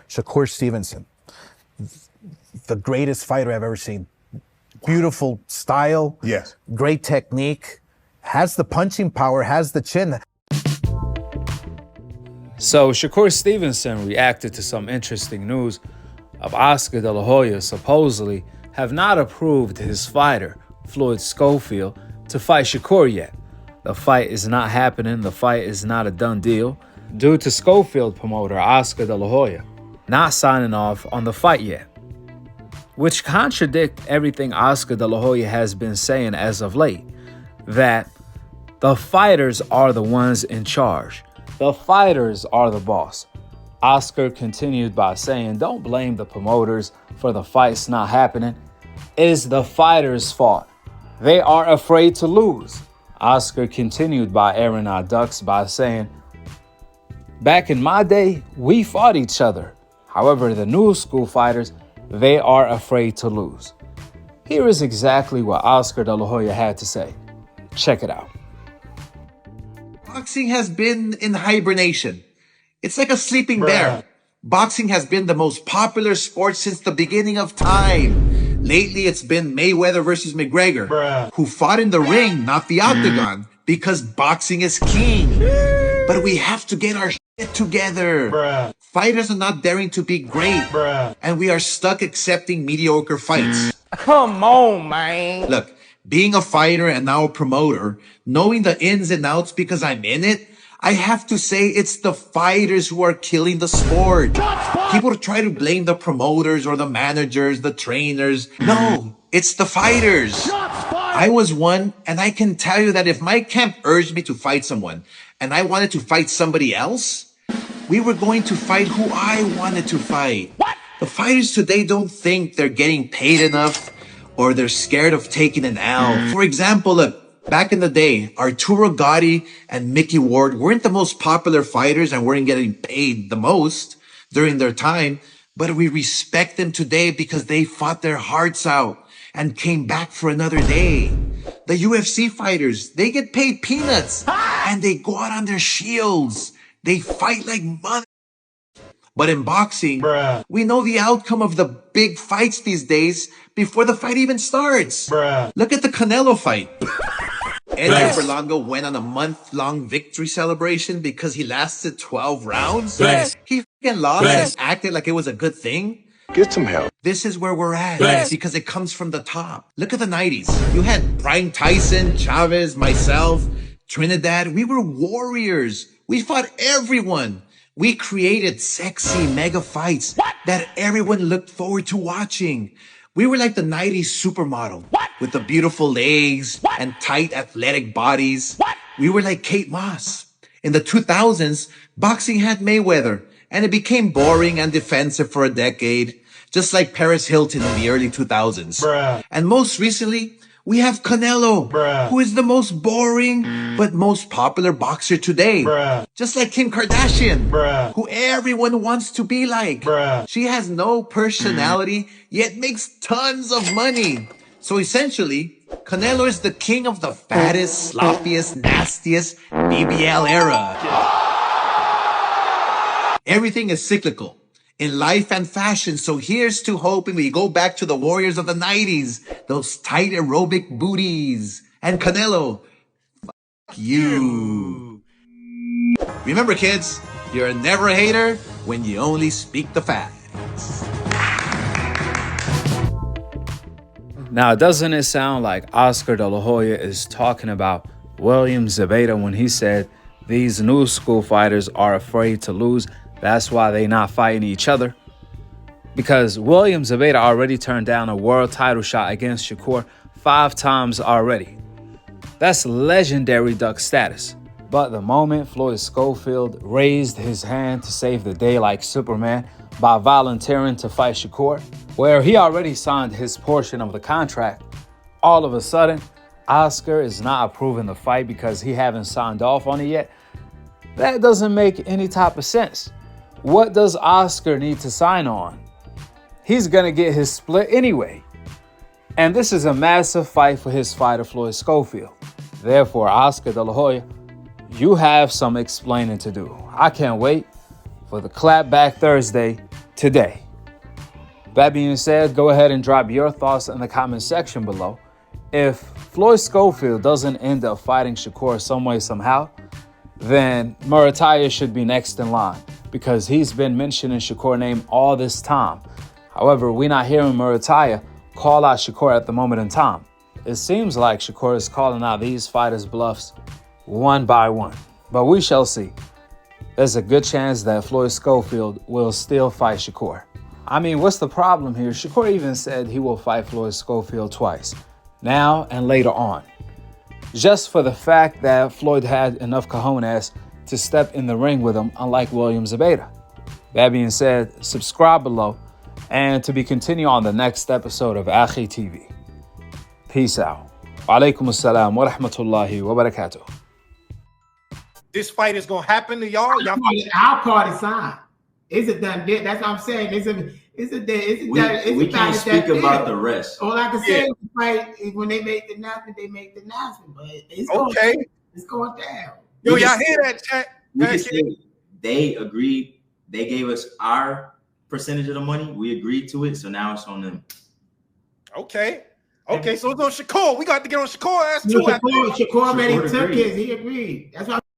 Shakur Stevenson, the greatest fighter I've ever seen. Beautiful style, Yes. great technique, has the punching power, has the chin. So Shakur Stevenson reacted to some interesting news of Oscar De La Hoya supposedly have not approved his fighter, Floyd Schofield, to fight Shakur yet. The fight is not happening. The fight is not a done deal due to Schofield promoter Oscar De La Hoya not signing off on the fight yet, which contradict everything Oscar De La Hoya has been saying as of late, that the fighters are the ones in charge. The fighters are the boss. Oscar continued by saying, don't blame the promoters for the fights not happening. It is the fighters' fault. They are afraid to lose. Oscar continued by airing our ducks by saying, back in my day, we fought each other. However, the new school fighters, they are afraid to lose. Here is exactly what Oscar De La Hoya had to say. Check it out. Boxing has been in hibernation. It's like a sleeping bear. Boxing has been the most popular sport since the beginning of time. Lately, it's been Mayweather versus McGregor, who fought in the ring, not the octagon, because boxing is king. But we have to get our shit together. Fighters are not daring to be great, and we are stuck accepting mediocre fights. Come on, man. Look, being a fighter and now a promoter, knowing the ins and outs because I'm in it, I have to say it's the fighters who are killing the sport. People try to blame the promoters or the managers, the trainers. No, it's the fighters. I was one, and I can tell you that if my camp urged me to fight someone and I wanted to fight somebody else, we were going to fight who I wanted to fight. The fighters today don't think they're getting paid enough, or they're scared of taking an L. For example, look, back in the day, Arturo Gatti and Mickey Ward weren't the most popular fighters and weren't getting paid the most during their time, but we respect them today because they fought their hearts out and came back for another day. The UFC fighters, they get paid peanuts and they go out on their shields. They fight like mother. But in boxing, we know the outcome of the big fights these days before the fight even starts. Look at the Canelo fight. Edgar Berlanga went on a month-long victory celebration because he lasted 12 rounds. He fucking lost and acted like it was a good thing. Get some help. This is where we're at because it comes from the top. Look at the 90s. You had Brian Tyson, Chavez, myself, Trinidad. We were warriors. We fought everyone. We created sexy mega fights that everyone looked forward to watching. We were like the 90s supermodel with the beautiful legs and tight athletic bodies. We were like Kate Moss. In the 2000s, boxing had Mayweather, and it became boring and defensive for a decade, just like Paris Hilton in the early 2000s. And most recently, we have Canelo, who is the most boring but most popular boxer today. Just like Kim Kardashian, who everyone wants to be like. She has no personality, yet makes tons of money. So essentially, Canelo is the king of the fattest, sloppiest, nastiest BBL era. Everything is cyclical in life and fashion. So here's to hoping we go back to the warriors of the 90s, those tight aerobic booties. And Canelo, fuck you. Remember, kids, you're never a hater when you only speak the facts. Now, doesn't it sound like Oscar De La Hoya is talking about William Zabata when he said these new school fighters are afraid to lose? That's why they're not fighting each other. Because William Zabata already turned down a world title shot against Shakur 5 times already. That's legendary duck status. But the moment Floyd Schofield raised his hand to save the day like Superman by volunteering to fight Shakur, where he already signed his portion of the contract, all of a sudden, Oscar is not approving the fight because he haven't signed off on it yet. That doesn't make any type of sense. What does Oscar need to sign on? He's gonna get his split anyway. And this is a massive fight for his fighter, Floyd Schofield. Therefore, Oscar De La Hoya, you have some explaining to do. I can't wait for the Clapback Thursday today. That being said, go ahead and drop your thoughts in the comment section below. If Floyd Schofield doesn't end up fighting Shakur some way, somehow, then Murataya should be next in line because he's been mentioning Shakur's name all this time. However, we're not hearing Murataya call out Shakur at the moment in time. It seems like Shakur is calling out these fighters' bluffs one by one, but we shall see. There's a good chance that Floyd Schofield will still fight Shakur. I mean, what's the problem here? Shakur even said he will fight Floyd Schofield twice, now and later on, just for the fact that Floyd had enough cojones to step in the ring with him, unlike William Zabeda. That being said, subscribe below and to be continued on the next episode of Akhi TV. Peace out. Wa alaikum assalam wa rahmatullahi wa barakatuh. This fight is gonna happen to y'all. Our party signed. Is it done? That's what I'm saying. We can't speak about the rest. All I can say is fight when they make the announcement, they make the announcement. But it's going down. Yo, y'all hear that, chat? We can say they agreed. They gave us our percentage of the money. We agreed to it, so now it's on them. Okay, so it's on Shakur. We got to get on Shakur ass too. Shakur already took his. He agreed. That's why.